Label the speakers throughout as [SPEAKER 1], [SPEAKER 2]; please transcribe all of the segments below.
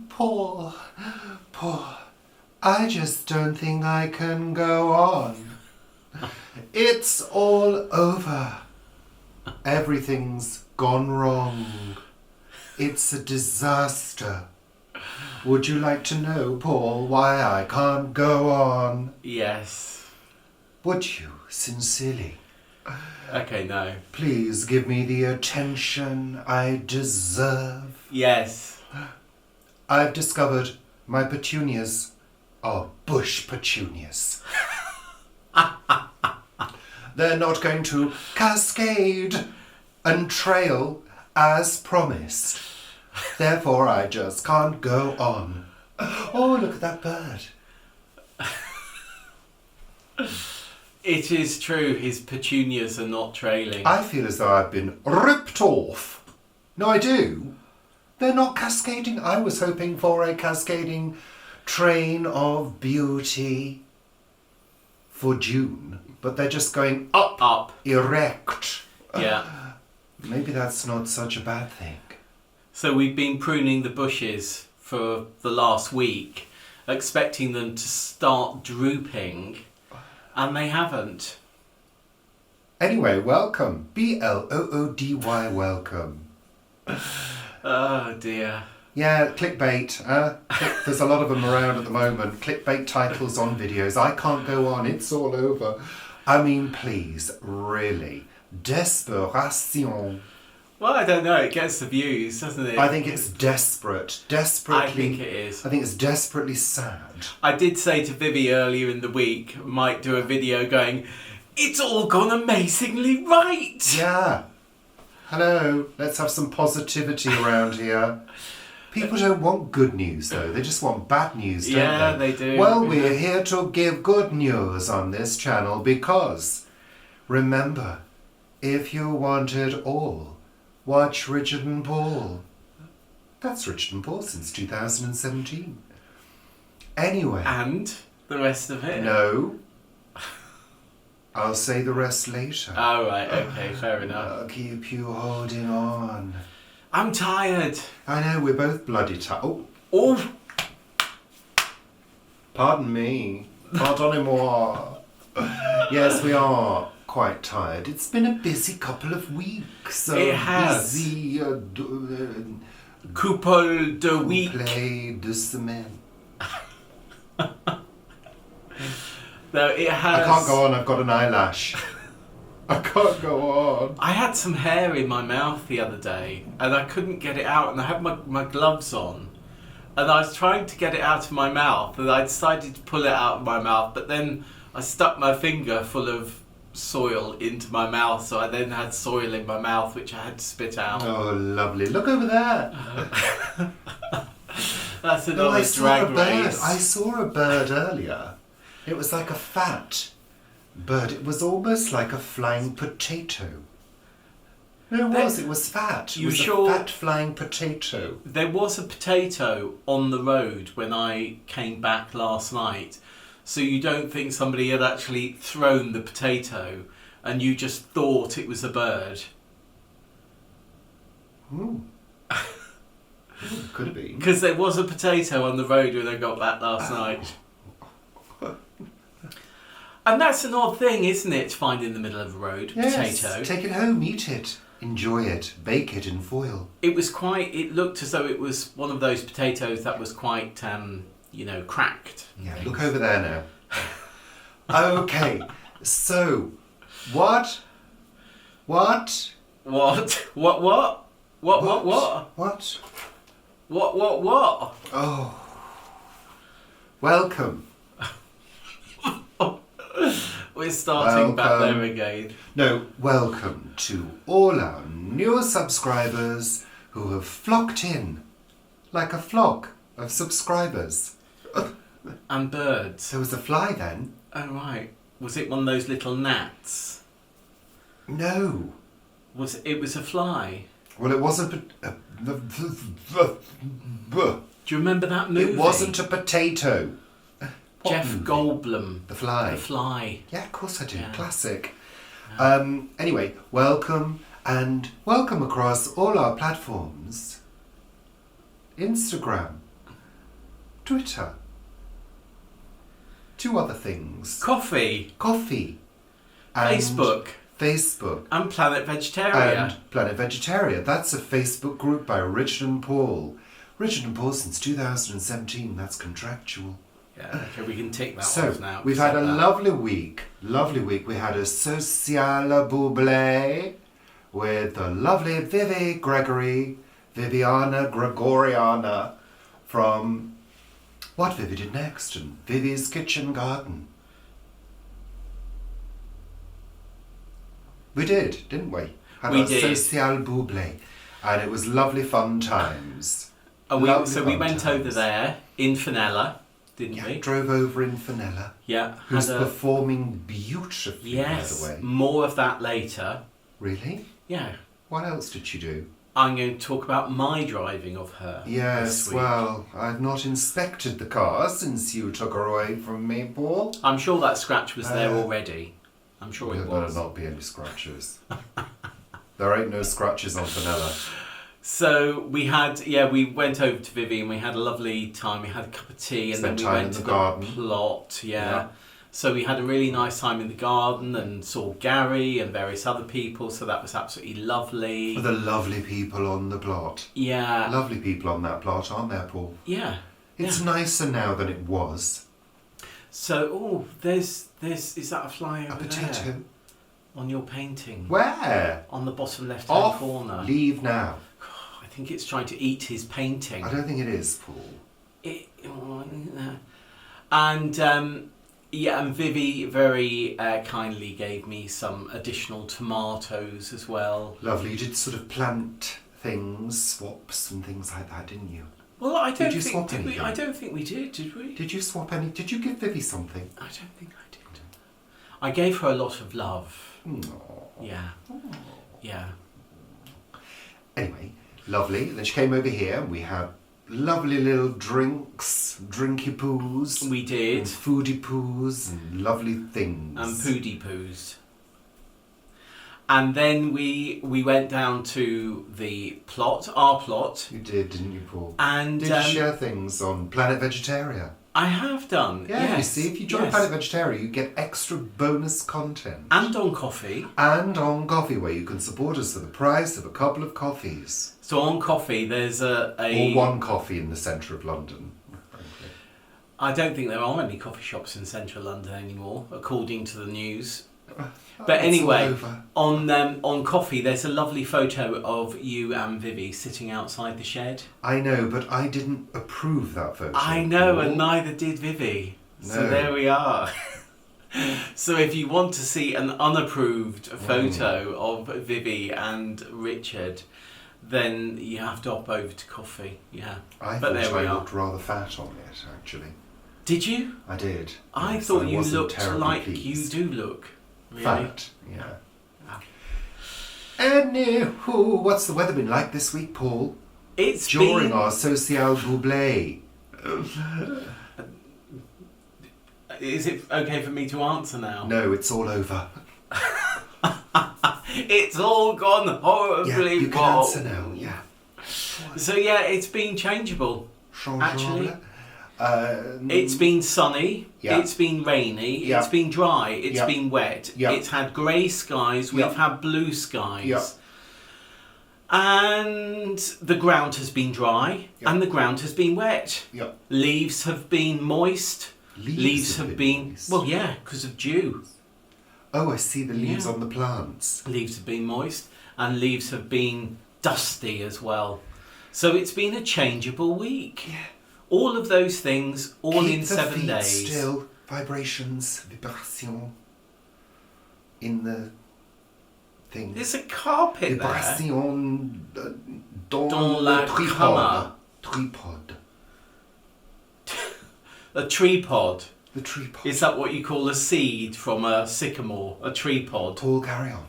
[SPEAKER 1] Paul, I just don't think I can go on. It's all over. Everything's gone wrong. It's a disaster. Would you like to know, Paul, why I can't go on?
[SPEAKER 2] Yes.
[SPEAKER 1] Would you, sincerely?
[SPEAKER 2] Okay, no.
[SPEAKER 1] Please give me the attention I deserve.
[SPEAKER 2] Yes.
[SPEAKER 1] I've discovered my petunias are bush petunias. They're not going to cascade and trail as promised. Therefore, I just can't go on. Oh, look at that bird.
[SPEAKER 2] It is true, his petunias are not trailing.
[SPEAKER 1] I feel as though I've been ripped off. No, I do. They're not cascading. I was hoping for a cascading train of beauty for June, but they're just going up. Erect.
[SPEAKER 2] Yeah.
[SPEAKER 1] Maybe that's not such a bad thing.
[SPEAKER 2] So we've been pruning the bushes for the last week, expecting them to start drooping, and they haven't.
[SPEAKER 1] Anyway, welcome. Bloody welcome.
[SPEAKER 2] Oh dear.
[SPEAKER 1] Yeah, clickbait. There's a lot of them around at the moment. Clickbait titles on videos. I can't go on. It's all over. I mean, please, really. Desperation.
[SPEAKER 2] Well, I don't know. It gets the views, doesn't it?
[SPEAKER 1] I think it's desperate. Desperately.
[SPEAKER 2] I think it is.
[SPEAKER 1] I think it's desperately sad.
[SPEAKER 2] I did say to Vivi earlier in the week, might do a video going, it's all gone amazingly right.
[SPEAKER 1] Yeah. Hello. Let's have some positivity around here. People don't want good news, though. They just want bad news, don't they?
[SPEAKER 2] Yeah, they do.
[SPEAKER 1] Well, we're here to give good news on this channel because, remember, if you want it all, watch Richard and Paul. That's Richard and Paul since 2017. Anyway.
[SPEAKER 2] And the rest of it?
[SPEAKER 1] No. I'll say the rest later.
[SPEAKER 2] Oh, right, okay, fair enough.
[SPEAKER 1] I'll keep you holding on.
[SPEAKER 2] I'm tired.
[SPEAKER 1] I know, we're both bloody tired.
[SPEAKER 2] Oh!
[SPEAKER 1] Pardon me. Pardonnez-moi. Yes, we are quite tired. It's been a busy couple of weeks.
[SPEAKER 2] It has.
[SPEAKER 1] Busy.
[SPEAKER 2] Couple de week.
[SPEAKER 1] Play de semaine.
[SPEAKER 2] No, it has.
[SPEAKER 1] I can't go on, I've got an eyelash. I can't go on.
[SPEAKER 2] I had some hair in my mouth the other day and I couldn't get it out, and I had my gloves on and I was trying to get it out of my mouth, and I decided to pull it out of my mouth, but then I stuck my finger full of soil into my mouth, so I then had soil in my mouth which I had to spit out.
[SPEAKER 1] Oh, lovely. Look over there.
[SPEAKER 2] That's another drag race.
[SPEAKER 1] I saw a bird earlier. It was like a fat bird. It was almost like a flying potato. No, it was fat. It was a fat flying potato.
[SPEAKER 2] There was a potato on the road when I came back last night. So you don't think somebody had actually thrown the potato and you just thought it was a bird?
[SPEAKER 1] Ooh. Could have been.
[SPEAKER 2] Because there was a potato on the road when I got back last night. And that's an odd thing, isn't it, to find in the middle of the road,
[SPEAKER 1] yes,
[SPEAKER 2] potato.
[SPEAKER 1] Take it home, eat it, enjoy it, bake it in foil.
[SPEAKER 2] It looked as though it was one of those potatoes that was quite, cracked.
[SPEAKER 1] Yeah, look over there now. Okay, so, what?
[SPEAKER 2] What?
[SPEAKER 1] Oh. Welcome.
[SPEAKER 2] We're starting back there again.
[SPEAKER 1] No, welcome to all our new subscribers who have flocked in like a flock of subscribers.
[SPEAKER 2] And birds.
[SPEAKER 1] There was a fly then.
[SPEAKER 2] Oh, right. Was it one of those little gnats?
[SPEAKER 1] No.
[SPEAKER 2] It was a fly?
[SPEAKER 1] Well, it wasn't
[SPEAKER 2] Do you remember that movie?
[SPEAKER 1] It wasn't a potato.
[SPEAKER 2] Jeff Goldblum.
[SPEAKER 1] The Fly.
[SPEAKER 2] The Fly.
[SPEAKER 1] Yeah, of course I do.
[SPEAKER 2] Yeah.
[SPEAKER 1] Classic. Anyway, welcome, and welcome across all our platforms. Instagram, Twitter. 2 other things.
[SPEAKER 2] Coffee.
[SPEAKER 1] And
[SPEAKER 2] Facebook. And Planet Vegetaria.
[SPEAKER 1] And Planet Vegetaria. That's a Facebook group by Richard and Paul. Richard and Paul since 2017. That's contractual.
[SPEAKER 2] Yeah, okay, we can tick that
[SPEAKER 1] so,
[SPEAKER 2] off now.
[SPEAKER 1] We've had a lovely week. We had a social buble with the lovely Vivi Gregoriana from What Vivi Did Next and Vivi's Kitchen Garden. We did, didn't we?
[SPEAKER 2] We did.
[SPEAKER 1] Social buble. And it was lovely fun times.
[SPEAKER 2] And we went over there in Fenella, didn't we?
[SPEAKER 1] Drove over in Fenella.
[SPEAKER 2] Yeah.
[SPEAKER 1] Who's performing beautifully, by the way.
[SPEAKER 2] More of that later.
[SPEAKER 1] Really?
[SPEAKER 2] Yeah.
[SPEAKER 1] What else did she do?
[SPEAKER 2] I'm going to talk about my driving of her.
[SPEAKER 1] Yes, well, I've not inspected the car since you took her away from me, Paul.
[SPEAKER 2] I'm sure that scratch was there already. I'm sure it was.
[SPEAKER 1] There better not be any scratches. There ain't no scratches on Fenella.
[SPEAKER 2] So we went over to Vivi and we had a lovely time. We had a cup of tea and then we went to the garden. Plot. Yeah. So we had a really nice time in the garden and saw Gary and various other people. So that was absolutely lovely.
[SPEAKER 1] The lovely people on the plot.
[SPEAKER 2] Yeah.
[SPEAKER 1] Lovely people on that plot, aren't there, Paul?
[SPEAKER 2] Yeah.
[SPEAKER 1] It's nicer now than it was.
[SPEAKER 2] So, is that a fly over
[SPEAKER 1] a potato
[SPEAKER 2] there? On your painting.
[SPEAKER 1] Where?
[SPEAKER 2] On the bottom left-hand corner.
[SPEAKER 1] Leave now.
[SPEAKER 2] I think it's trying to eat his painting.
[SPEAKER 1] I don't think it is, Paul.
[SPEAKER 2] And Vivi very kindly gave me some additional tomatoes as well.
[SPEAKER 1] Lovely. You did sort of plant things, swaps and things like that, didn't you?
[SPEAKER 2] Well, I don't
[SPEAKER 1] think we
[SPEAKER 2] did, did we?
[SPEAKER 1] Did you swap any? Did you give Vivi something?
[SPEAKER 2] I don't think I did. I gave her a lot of love.
[SPEAKER 1] Aww.
[SPEAKER 2] Yeah.
[SPEAKER 1] Aww.
[SPEAKER 2] Yeah.
[SPEAKER 1] Anyway, lovely. Then she came over here and we had lovely little drinky poos.
[SPEAKER 2] We did.
[SPEAKER 1] And foodie poos and lovely things.
[SPEAKER 2] And poodie poos. And then we went down to our plot.
[SPEAKER 1] You did, didn't you, Paul?
[SPEAKER 2] And
[SPEAKER 1] did you share things on Planet Vegetaria?
[SPEAKER 2] I have done.
[SPEAKER 1] Yeah,
[SPEAKER 2] yes.
[SPEAKER 1] You see, if you join Planet Vegetaria, you get extra bonus content.
[SPEAKER 2] And on coffee.
[SPEAKER 1] And on coffee, where you can support us for the price of a couple of coffees.
[SPEAKER 2] So on coffee, there's or
[SPEAKER 1] one coffee in the centre of London. Frankly.
[SPEAKER 2] I don't think there are any coffee shops in central London anymore, according to the news. But anyway, on coffee, there's a lovely photo of you and Vivi sitting outside the shed.
[SPEAKER 1] I know, but I didn't approve that photo.
[SPEAKER 2] I know, and neither did Vivi. No. So there we are. So if you want to see an unapproved photo of Vivi and Richard, then you have to hop over to coffee. Yeah.
[SPEAKER 1] I thought I looked rather fat on it, actually.
[SPEAKER 2] Did you?
[SPEAKER 1] I did.
[SPEAKER 2] I thought you looked like pleased. You do look. Really?
[SPEAKER 1] Fat, yeah. Anywho, what's the weather been like this week, Paul? During our social buble.
[SPEAKER 2] Is it okay for me to answer now?
[SPEAKER 1] No, it's all over.
[SPEAKER 2] It's all gone horribly
[SPEAKER 1] you can answer now, yeah.
[SPEAKER 2] So it's been changeable, actually. It's been sunny, it's been rainy, it's been dry, it's been wet, it's had grey skies, we've had blue skies. And the ground has been dry and the ground has been wet. Leaves have been moist. Leaves have been moist. Well, yeah, because of dew.
[SPEAKER 1] Oh, I see the leaves on the plants.
[SPEAKER 2] Leaves have been moist and leaves have been dusty as well. So it's been a changeable week.
[SPEAKER 1] Yeah.
[SPEAKER 2] All of those things, all in 7 days.
[SPEAKER 1] Still, vibrations, vibration in the thing.
[SPEAKER 2] There's a carpet
[SPEAKER 1] vibration
[SPEAKER 2] there.
[SPEAKER 1] dans le tripod. Tripod.
[SPEAKER 2] A tripod.
[SPEAKER 1] The tripod.
[SPEAKER 2] Is that what you call a seed from a sycamore? A tripod.
[SPEAKER 1] Paul, carry on.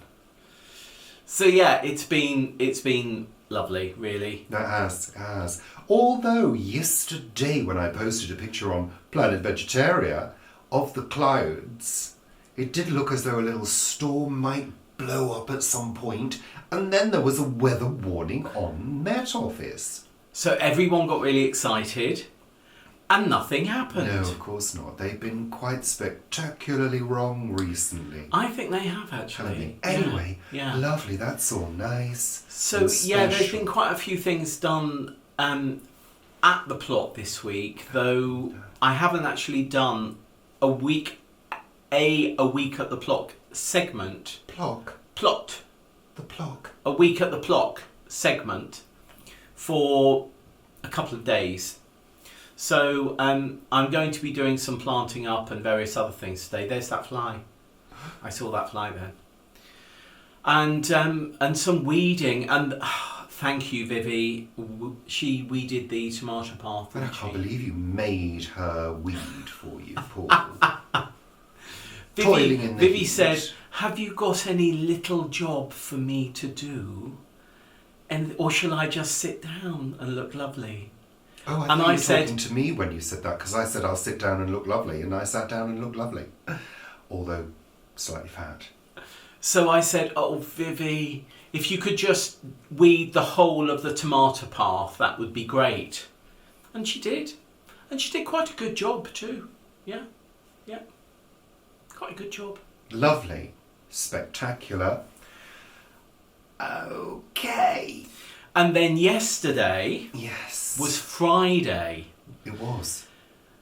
[SPEAKER 2] So it's been lovely, really.
[SPEAKER 1] It has. Although yesterday when I posted a picture on Planet Vegetaria of the clouds, it did look as though a little storm might blow up at some point, and then there was a weather warning on Met Office.
[SPEAKER 2] So everyone got really excited and nothing happened.
[SPEAKER 1] No, of course not. They've been quite spectacularly wrong recently.
[SPEAKER 2] I think they have actually.
[SPEAKER 1] Anyway,
[SPEAKER 2] yeah.
[SPEAKER 1] Lovely, that's all nice.
[SPEAKER 2] So yeah, there's been quite a few things done at the plot this week, though I haven't actually done a week at the plot segment. Plot.
[SPEAKER 1] The plot.
[SPEAKER 2] A week at the plot segment for a couple of days. So I'm going to be doing some planting up and various other things today. There's that fly. I saw that fly there. And some weeding. And thank you, Vivi. She weeded the tomato path.
[SPEAKER 1] I can't believe you made her weed for you, Paul.
[SPEAKER 2] Vivi said, "Have you got any little job for me to do? Or shall I just sit down and look lovely?"
[SPEAKER 1] Oh, I thought you were talking to me when you said that, because I said I'll sit down and look lovely, and I sat down and looked lovely, although slightly fat.
[SPEAKER 2] So I said, "Oh, Vivi, if you could just weed the whole of the tomato path, that would be great." And she did. And she did quite a good job too. Yeah. Quite a good job.
[SPEAKER 1] Lovely. Spectacular. Okay.
[SPEAKER 2] And then yesterday was Friday.
[SPEAKER 1] It was.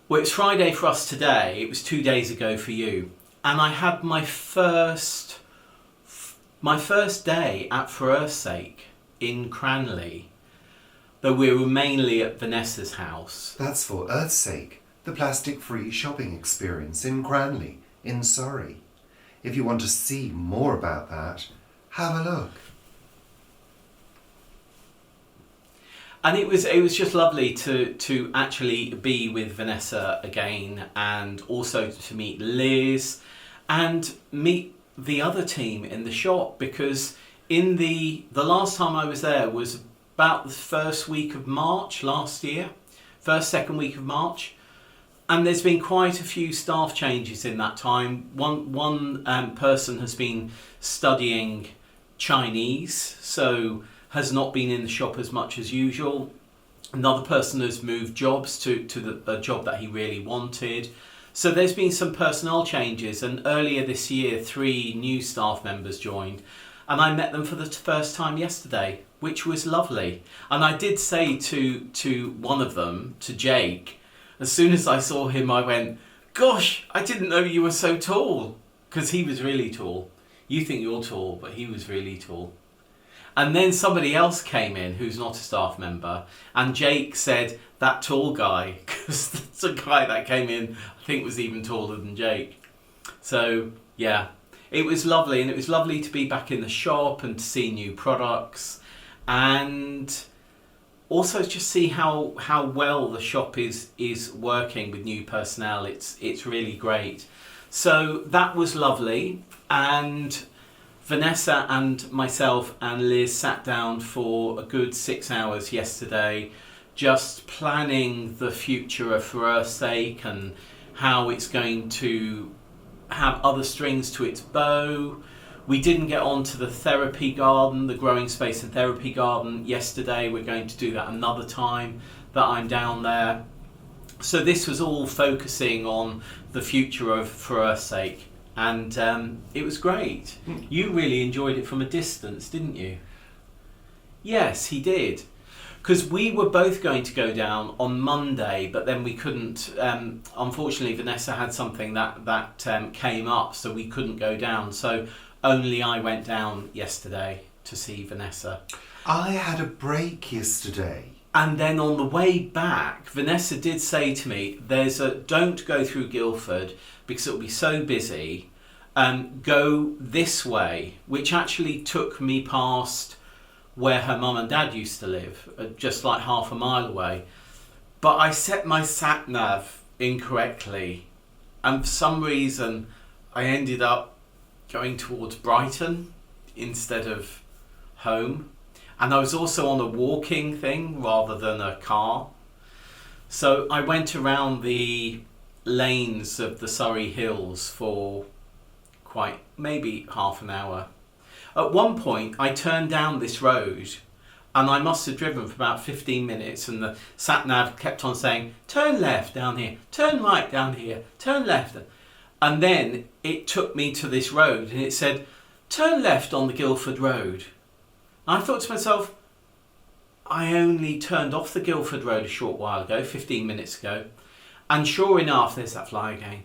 [SPEAKER 2] Well, it's Friday for us today. It was 2 days ago for you. And I had my first day at For Earth's Sake in Cranley, though we were mainly at Vanessa's house.
[SPEAKER 1] That's For Earth's Sake, the plastic-free shopping experience in Cranley, in Surrey. If you want to see more about that, have a look.
[SPEAKER 2] And it was just lovely to actually be with Vanessa again, and also to meet Liz and meet the other team in the shop, because in the last time I was there was about the first week of March last year, second week of March, and there's been quite a few staff changes in that time. One person has been studying Chinese, so has not been in the shop as much as usual. Another person has moved jobs to a job that he really wanted. So there's been some personnel changes, and earlier this year 3 new staff members joined, and I met them for the first time yesterday, which was lovely. And I did say to one of them, to Jake, as soon as I saw him, I went, "Gosh, I didn't know you were so tall," because he was really tall. You think you're tall, but he was really tall. And then somebody else came in who's not a staff member, and Jake said, "That tall guy," because that's a guy that came in, I think was even taller than Jake. So yeah, it was lovely, and it was lovely to be back in the shop and to see new products, and also just see how well the shop is working with new personnel. It's really great. So that was lovely, and Vanessa and myself and Liz sat down for a good 6 hours yesterday, just planning the future of For Earth's Sake and how it's going to have other strings to its bow. We didn't get on to the therapy garden, the growing space and therapy garden yesterday. We're going to do that another time that I'm down there. So this was all focusing on the future of For Earth's Sake. And it was great. You really enjoyed it from a distance, didn't you? Yes, he did. Because we were both going to go down on Monday, but then we couldn't. Unfortunately, Vanessa had something that came up, so we couldn't go down. So only I went down yesterday to see Vanessa.
[SPEAKER 1] I had a break yesterday.
[SPEAKER 2] And then on the way back, Vanessa did say to me, don't go through Guildford because it'll be so busy. Go this way, which actually took me past where her mum and dad used to live, just like half a mile away. But I set my sat nav incorrectly, and for some reason I ended up going towards Brighton instead of home. And I was also on a walking thing rather than a car. So I went around the lanes of the Surrey Hills for maybe half an hour. At one point I turned down this road And I must have driven for about 15 minutes, and the sat-nav kept on saying, turn left down here, turn right down here, turn left. And then it took me to this road, and it said, turn left on the Guildford Road. And I thought to myself, I only turned off the Guildford Road a short while ago, 15 minutes ago. And sure enough, there's that fly again.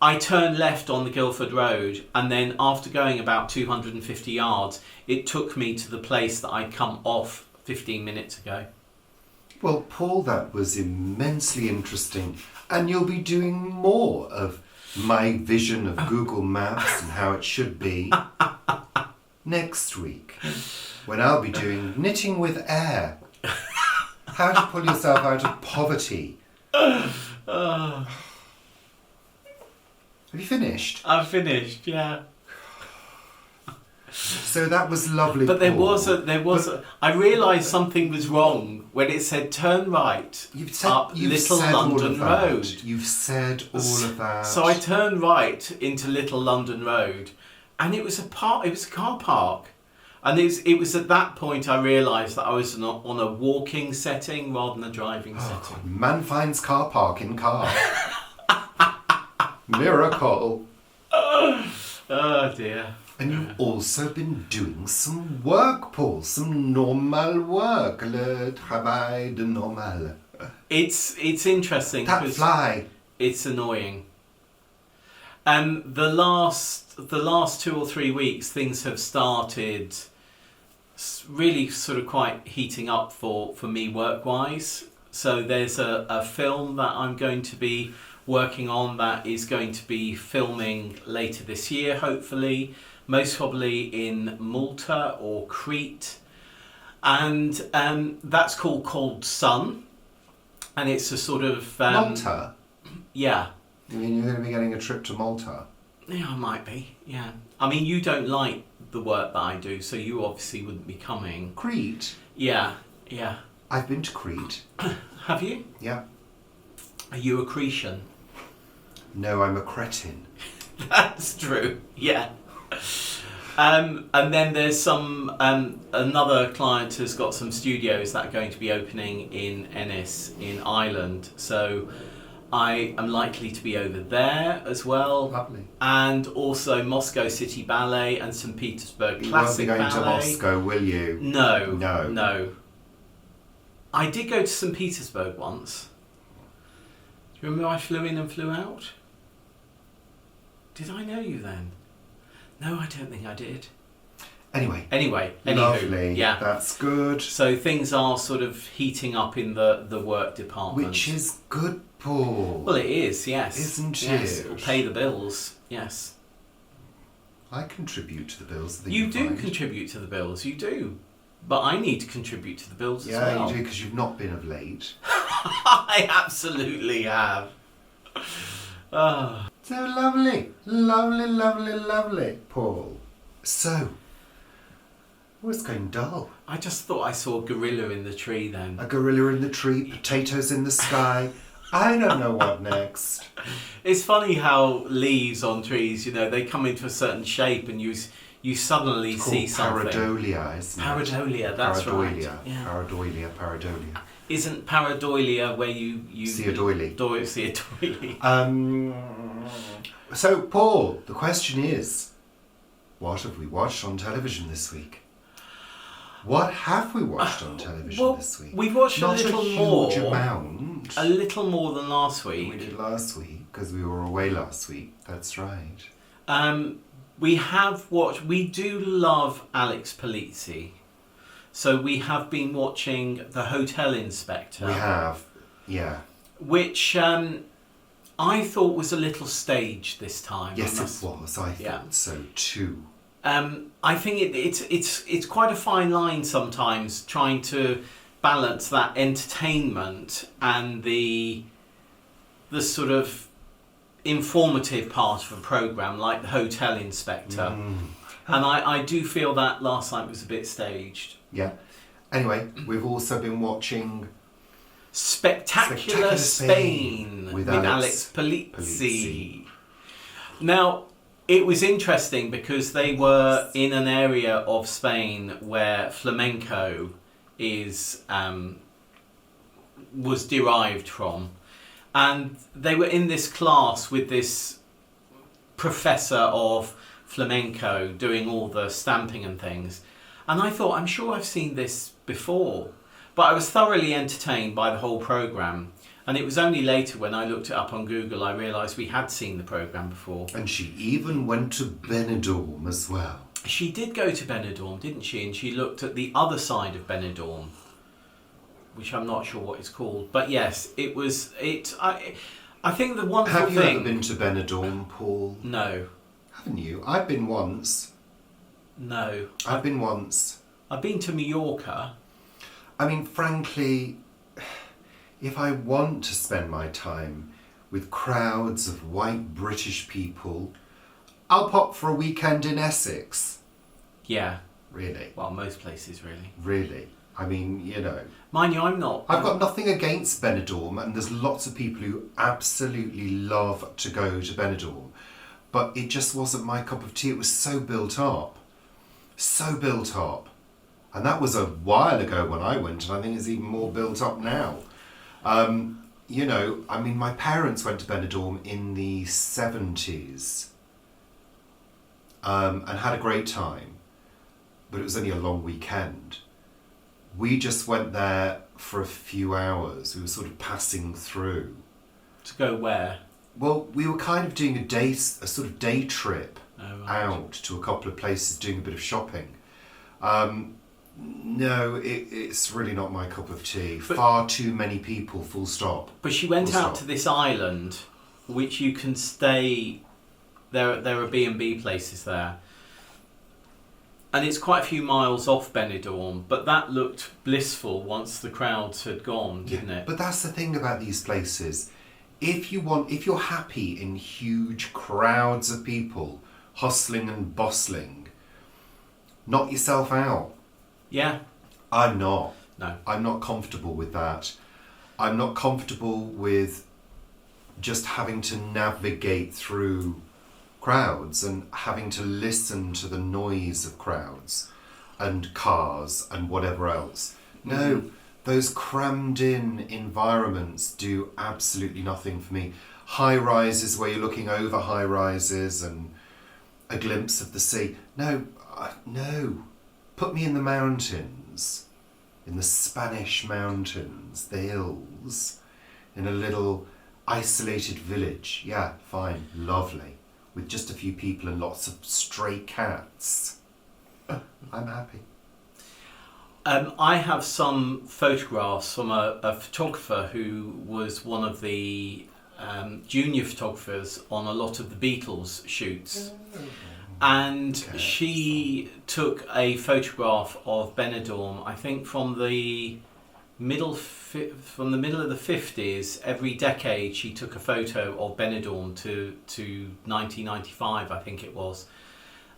[SPEAKER 2] I turned left on the Guildford Road, and then after going about 250 yards, it took me to the place that I'd come off 15 minutes ago.
[SPEAKER 1] Well, Paul, that was immensely interesting. And you'll be doing more of my vision of Google Maps and how it should be next week, when I'll be doing knitting with air. How to pull yourself out of poverty. Have you finished?
[SPEAKER 2] I've finished, yeah.
[SPEAKER 1] So that was lovely.
[SPEAKER 2] But there
[SPEAKER 1] Paul.
[SPEAKER 2] was a. I realised something was wrong when it said turn right up Little London Road.
[SPEAKER 1] You've said all of that.
[SPEAKER 2] So I turned right into Little London Road, and it was a car park, and it was at that point I realised that I was on a walking setting rather than a driving setting.
[SPEAKER 1] Man finds car park in car. Miracle.
[SPEAKER 2] Oh dear.
[SPEAKER 1] And you've also been doing some work, Paul. Some normal work. Le travail de normal.
[SPEAKER 2] It's interesting.
[SPEAKER 1] That fly.
[SPEAKER 2] It's annoying. The last 2 or 3 weeks, things have started really sort of quite heating up for me work-wise. So there's a film that I'm going to be working on that is going to be filming later this year, hopefully, most probably in Malta or Crete, and that's called Cold Sun, and it's a sort of
[SPEAKER 1] Malta?
[SPEAKER 2] Yeah.
[SPEAKER 1] You mean you're going to be getting a trip to Malta?
[SPEAKER 2] Yeah, I might be, yeah. I mean, you don't like the work that I do, so you obviously wouldn't be coming.
[SPEAKER 1] Crete?
[SPEAKER 2] Yeah.
[SPEAKER 1] I've been to Crete.
[SPEAKER 2] Have you?
[SPEAKER 1] Yeah.
[SPEAKER 2] Are you a Cretan?
[SPEAKER 1] No, I'm a cretin.
[SPEAKER 2] That's true, yeah. And then there's some another client has got some studios that are going to be opening in Ennis in Ireland, so I am likely to be over there as well.
[SPEAKER 1] Lovely.
[SPEAKER 2] And also Moscow City Ballet and St. Petersburg Classic
[SPEAKER 1] You won't be going
[SPEAKER 2] Ballet.
[SPEAKER 1] to Moscow, will you?
[SPEAKER 2] No. I did go to St. Petersburg once. Do you remember I flew in and flew out? Did I know you then? No, I don't think I did. Anyway,
[SPEAKER 1] lovely.
[SPEAKER 2] Yeah,
[SPEAKER 1] that's good.
[SPEAKER 2] So things are sort of heating up in the work department,
[SPEAKER 1] Which is good, Paul.
[SPEAKER 2] Well, it is, yes.
[SPEAKER 1] Isn't
[SPEAKER 2] yes,
[SPEAKER 1] it?
[SPEAKER 2] It'll pay the bills. Yes.
[SPEAKER 1] I contribute to the bills. That
[SPEAKER 2] You do
[SPEAKER 1] find.
[SPEAKER 2] contribute to the bills. You do, but I need to contribute to the bills as well.
[SPEAKER 1] Yeah, you do, because you've not been of late.
[SPEAKER 2] I absolutely have.
[SPEAKER 1] So lovely, Paul. So, what's going dull?
[SPEAKER 2] I just thought I saw a gorilla in the tree then.
[SPEAKER 1] A gorilla in the tree, potatoes in the sky. I don't know what next.
[SPEAKER 2] It's funny how leaves on trees, they come into a certain shape and you suddenly
[SPEAKER 1] It's
[SPEAKER 2] see
[SPEAKER 1] called
[SPEAKER 2] something.
[SPEAKER 1] pareidolia, isn't it?
[SPEAKER 2] Pareidolia, that's right. Yeah.
[SPEAKER 1] Pareidolia.
[SPEAKER 2] Isn't pareidolia where you
[SPEAKER 1] see a doily?
[SPEAKER 2] See a doily.
[SPEAKER 1] So, Paul, the question is, what have we watched on television this week? What have we watched on television this week?
[SPEAKER 2] We've watched
[SPEAKER 1] Not
[SPEAKER 2] a little
[SPEAKER 1] huge
[SPEAKER 2] more.
[SPEAKER 1] amount.
[SPEAKER 2] A little more than last week.
[SPEAKER 1] We did last week because we were away last week. That's right.
[SPEAKER 2] We have watched. We do love Alex Polizzi, so we have been watching The Hotel Inspector.
[SPEAKER 1] We have, yeah.
[SPEAKER 2] Which I thought was a little staged this time.
[SPEAKER 1] Yes, it was. I thought so too.
[SPEAKER 2] I think it's quite a fine line sometimes trying to balance that entertainment and the sort of informative part of a programme like The Hotel Inspector. And I do feel that last night was a bit staged.
[SPEAKER 1] Yeah. Anyway, we've also been watching
[SPEAKER 2] Spectacular Spain with Alex Polizzi. Now, it was interesting because they were in an area of Spain where flamenco is was derived from. And they were in this class with this professor of flamenco doing all the stamping and things. And I thought, I'm sure I've seen this before. But I was thoroughly entertained by the whole programme. And it was only later when I looked it up on Google I realised we had seen the programme before.
[SPEAKER 1] And she even went to Benidorm as well.
[SPEAKER 2] She did go to Benidorm, didn't she? And she looked at the other side of Benidorm, which I'm not sure what it's called. But yes, it was... I think the wonderful thing...
[SPEAKER 1] Have you ever been to Benidorm, Paul?
[SPEAKER 2] No.
[SPEAKER 1] Haven't you? I've been once.
[SPEAKER 2] No.
[SPEAKER 1] I've been once.
[SPEAKER 2] I've been to Mallorca.
[SPEAKER 1] I mean, frankly... If I want to spend my time with crowds of white British people, I'll pop for a weekend in Essex.
[SPEAKER 2] Yeah.
[SPEAKER 1] Really?
[SPEAKER 2] Well, most places, really.
[SPEAKER 1] Really? I mean, you know...
[SPEAKER 2] Mind you, I'm not...
[SPEAKER 1] I've got nothing against Benidorm, and there's lots of people who absolutely love to go to Benidorm. But it just wasn't my cup of tea. It was so built up. So built up. And that was a while ago when I went, and I think it's even more built up now. You know, I mean, my parents went to Benidorm in the 70s and had a great time, but it was only a long weekend. We just went there for a few hours. We were sort of passing through.
[SPEAKER 2] To go where?
[SPEAKER 1] Well, we were kind of doing a sort of day trip
[SPEAKER 2] right.
[SPEAKER 1] out to a couple of places, doing a bit of shopping. No, it's really not my cup of tea.
[SPEAKER 2] But,
[SPEAKER 1] far too many people, full stop.
[SPEAKER 2] But she went out to this island, which you can stay... There are B&B places there. And it's quite a few miles off Benidorm, but that looked blissful once the crowds had gone, didn't it?
[SPEAKER 1] But that's the thing about these places. If you're happy in huge crowds of people, hustling and bustling, knock yourself out.
[SPEAKER 2] Yeah.
[SPEAKER 1] I'm not.
[SPEAKER 2] No.
[SPEAKER 1] I'm not comfortable with that. I'm not comfortable with just having to navigate through crowds and having to listen to the noise of crowds and cars and whatever else. No, those crammed in environments do absolutely nothing for me. High rises where you're looking over high rises and a glimpse of the sea. No. Put me in the mountains, in the Spanish mountains, the hills, in a little isolated village. Yeah, fine, lovely. With just a few people and lots of stray cats. I'm happy.
[SPEAKER 2] I have some photographs from a photographer who was one of the junior photographers on a lot of the Beatles shoots. And she took a photograph of Benidorm, I think from the middle of the 50s. Every decade she took a photo of Benidorm to 1995, I think it was.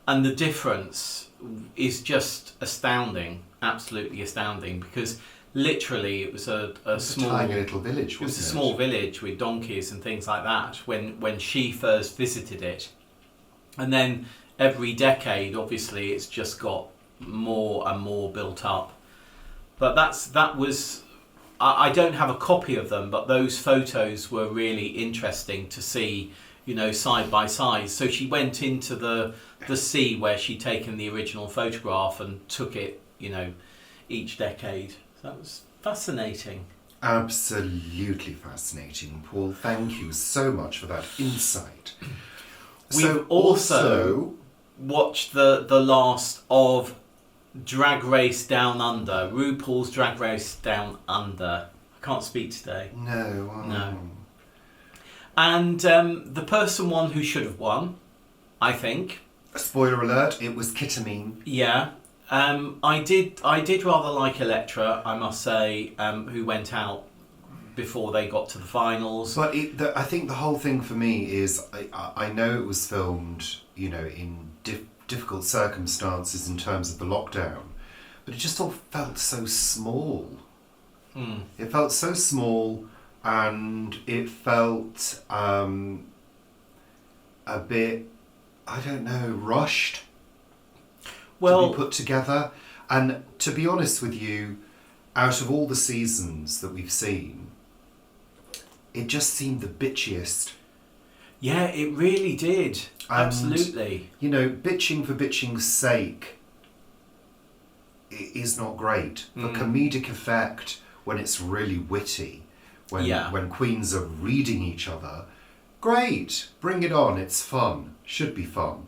[SPEAKER 2] And the difference is just astounding, absolutely astounding, because literally it was a small...
[SPEAKER 1] tiny little village, wasn't it?
[SPEAKER 2] It was a small village with donkeys and things like that when she first visited it. And then every decade, obviously, it's just got more and more built up. But that was... I don't have a copy of them, but those photos were really interesting to see, you know, side by side. So she went into the sea where she'd taken the original photograph and took it, you know, each decade. So that was fascinating.
[SPEAKER 1] Absolutely fascinating, Paul. Thank you so much for that insight.
[SPEAKER 2] We've also watched the last of Drag Race Down Under, RuPaul's Drag Race Down Under. I can't speak today.
[SPEAKER 1] No.
[SPEAKER 2] No. And the person won who should have won, I think.
[SPEAKER 1] Spoiler alert, it was Ketamine.
[SPEAKER 2] Yeah. I did rather like Electra, I must say, who went out before they got to the finals.
[SPEAKER 1] But I think the whole thing for me is, I know it was filmed, you know, in difficult circumstances in terms of the lockdown, but it just all felt so small. It felt so small, and it felt a bit, I don't know, rushed to be put together. And to be honest with you, out of all the seasons that we've seen, it just seemed the bitchiest.
[SPEAKER 2] Yeah, it really did.
[SPEAKER 1] And,
[SPEAKER 2] Absolutely.
[SPEAKER 1] You know, bitching for bitching's sake is not great. For comedic effect, when it's really witty, when queens are reading each other, great, bring it on, it's fun, should be fun.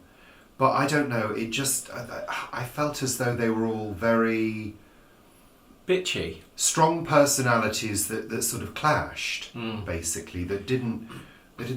[SPEAKER 1] But I don't know, it just, I felt as though they were all very...
[SPEAKER 2] bitchy.
[SPEAKER 1] Strong personalities that sort of clashed, basically, that didn't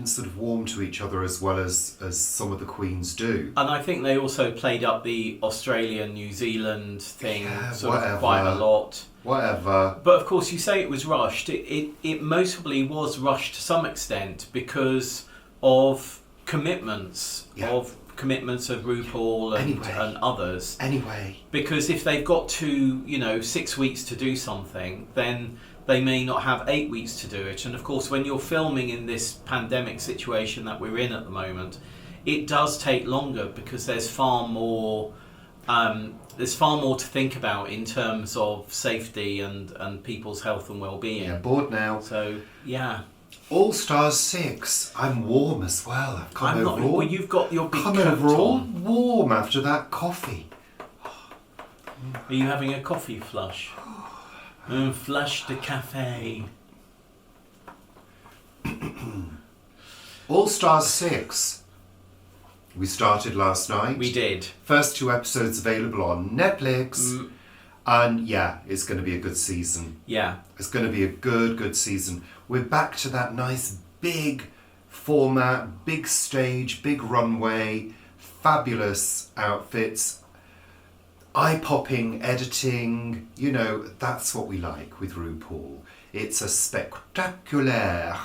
[SPEAKER 1] sort of warm to each other as well as some of the queens do.
[SPEAKER 2] And I think they also played up the Australia, New Zealand thing
[SPEAKER 1] whatever.
[SPEAKER 2] quite a lot.
[SPEAKER 1] Whatever.
[SPEAKER 2] But of course, you say it was rushed. It mostly was rushed to some extent because of commitments, of RuPaul and others.
[SPEAKER 1] Anyway.
[SPEAKER 2] Because if they've got 6 weeks to do something, then they may not have 8 weeks to do it. And of course, when you're filming in this pandemic situation that we're in at the moment, it does take longer because there's far more to think about in terms of safety and people's health and well-being.
[SPEAKER 1] Yeah, bored now.
[SPEAKER 2] So, yeah.
[SPEAKER 1] All Stars 6. I'm warm as well. I've come over all...
[SPEAKER 2] Well, you've got your big
[SPEAKER 1] come
[SPEAKER 2] coat
[SPEAKER 1] over all
[SPEAKER 2] on.
[SPEAKER 1] warm after that coffee.
[SPEAKER 2] Are you having a coffee flush? Flush de café.
[SPEAKER 1] All Stars 6. We started last night.
[SPEAKER 2] We did.
[SPEAKER 1] First 2 episodes available on Netflix. And yeah, it's going to be a good season.
[SPEAKER 2] Yeah.
[SPEAKER 1] It's going to be a good season. We're back to that nice big format, big stage, big runway, fabulous outfits, eye-popping editing. You know, that's what we like with RuPaul. It's a spectacular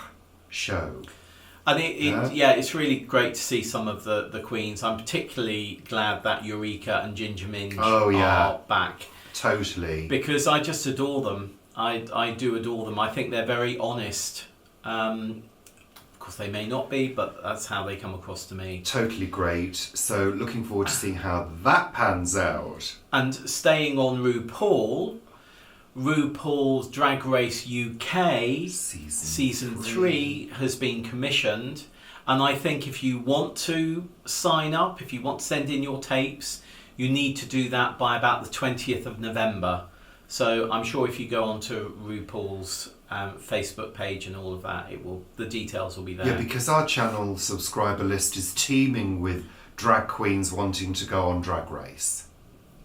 [SPEAKER 1] show.
[SPEAKER 2] And it's really great to see some of the queens. I'm particularly glad that Eureka and Ginger Minge are back.
[SPEAKER 1] Totally.
[SPEAKER 2] Because I just adore them. I do adore them. I think they're very honest. Of course, they may not be, but that's how they come across to me.
[SPEAKER 1] Totally great. So looking forward to seeing how that pans out.
[SPEAKER 2] And staying on RuPaul's Drag Race UK season 3 has been commissioned. And I think if you want to sign up, if you want to send in your tapes, you need to do that by about the 20th of November. So I'm sure if you go onto RuPaul's Facebook page and all of that, the details will be there.
[SPEAKER 1] Yeah, because our channel subscriber list is teeming with drag queens wanting to go on Drag Race.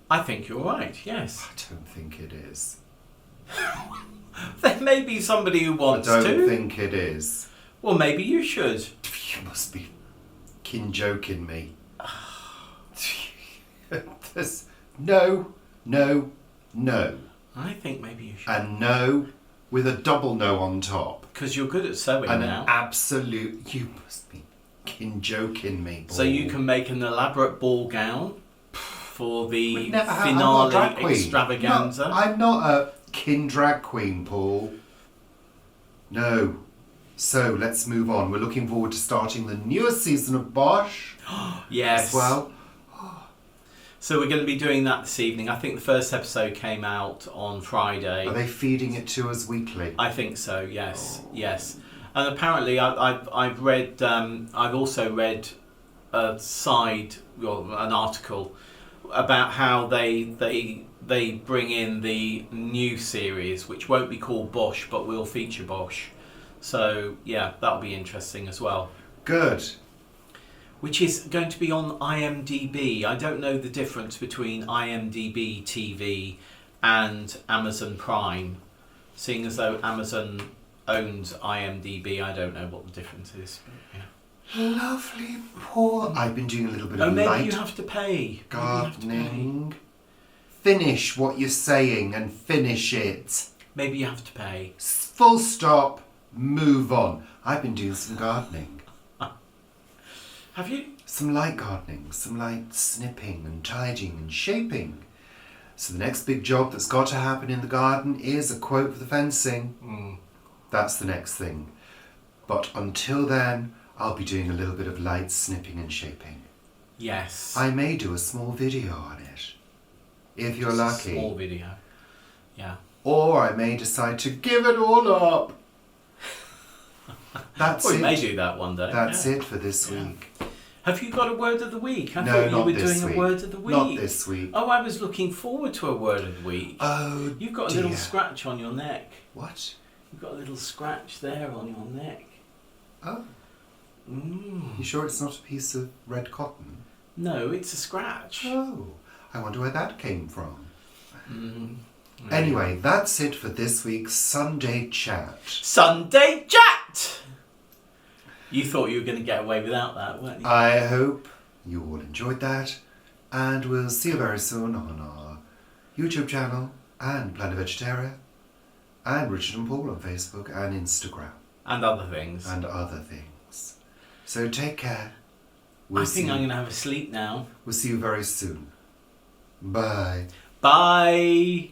[SPEAKER 2] I think you're right, yes.
[SPEAKER 1] I don't think it is.
[SPEAKER 2] There may be somebody who wants to.
[SPEAKER 1] I don't think it is.
[SPEAKER 2] Well, maybe you should.
[SPEAKER 1] You must be joking me. No.
[SPEAKER 2] I think maybe you should.
[SPEAKER 1] And no with a double no on top.
[SPEAKER 2] Because you're good at sewing
[SPEAKER 1] and
[SPEAKER 2] now.
[SPEAKER 1] An absolute... You must be joking me. Ball.
[SPEAKER 2] So you can make an elaborate ball gown for the finale
[SPEAKER 1] I'm not a drag queen.
[SPEAKER 2] extravaganza.
[SPEAKER 1] No, I'm not a drag queen, Paul. No. So let's move on. We're looking forward to starting the newest season of Bosch.
[SPEAKER 2] Yes.
[SPEAKER 1] As well.
[SPEAKER 2] So we're going to be doing that this evening. I think the first episode came out on Friday.
[SPEAKER 1] Are they feeding it to us weekly?
[SPEAKER 2] I think so. Yes, yes. And apparently, I've read. I've also read an article about how they bring in the new series, which won't be called Bosch, but will feature Bosch. So yeah, that'll be interesting as well.
[SPEAKER 1] Good.
[SPEAKER 2] Which is going to be on IMDb. I don't know the difference between IMDb TV and Amazon Prime. Seeing as though Amazon owns IMDb, I don't know what the difference is. Yeah.
[SPEAKER 1] Lovely, Paul. I've been doing a little bit of
[SPEAKER 2] maybe
[SPEAKER 1] light
[SPEAKER 2] you have to pay.
[SPEAKER 1] gardening. Finish what you're saying and finish it.
[SPEAKER 2] Maybe you have to pay.
[SPEAKER 1] Full stop. Move on. I've been doing some gardening.
[SPEAKER 2] Have you?
[SPEAKER 1] Some light gardening, some light snipping and tidying and shaping. So the next big job that's got to happen in the garden is a quote for the fencing. That's the next thing. But until then, I'll be doing a little bit of light snipping and shaping.
[SPEAKER 2] Yes.
[SPEAKER 1] I may do a small video on it. If you're lucky.
[SPEAKER 2] A small video. Yeah.
[SPEAKER 1] or I may decide to give it all up. That's
[SPEAKER 2] We
[SPEAKER 1] it.
[SPEAKER 2] may do that one day.
[SPEAKER 1] That's
[SPEAKER 2] yeah.
[SPEAKER 1] it for this
[SPEAKER 2] Yeah.
[SPEAKER 1] week.
[SPEAKER 2] Have you got a word of the week? I
[SPEAKER 1] No,
[SPEAKER 2] thought you
[SPEAKER 1] not
[SPEAKER 2] were
[SPEAKER 1] this
[SPEAKER 2] doing
[SPEAKER 1] week.
[SPEAKER 2] a word of the week.
[SPEAKER 1] Not this week.
[SPEAKER 2] Oh, I was looking forward to a word of the week.
[SPEAKER 1] Oh,
[SPEAKER 2] You've got a
[SPEAKER 1] dear.
[SPEAKER 2] little scratch on your neck.
[SPEAKER 1] What?
[SPEAKER 2] You've got a little scratch there on your neck.
[SPEAKER 1] Oh,
[SPEAKER 2] Mm.
[SPEAKER 1] you sure it's not a piece of red cotton?
[SPEAKER 2] No, it's a scratch.
[SPEAKER 1] Oh, I wonder where that came from.
[SPEAKER 2] Mm.
[SPEAKER 1] Anyway, that's it for this week's Sunday chat.
[SPEAKER 2] Sunday chat! You thought you were going to get away without that, weren't you?
[SPEAKER 1] I hope you all enjoyed that, and we'll see you very soon on our YouTube channel and Planet Vegetaria and Richard and Paul on Facebook and Instagram
[SPEAKER 2] And other things.
[SPEAKER 1] and other things. So take care.
[SPEAKER 2] I think I'm going to have a sleep now.
[SPEAKER 1] We'll see you very soon. Bye.
[SPEAKER 2] Bye!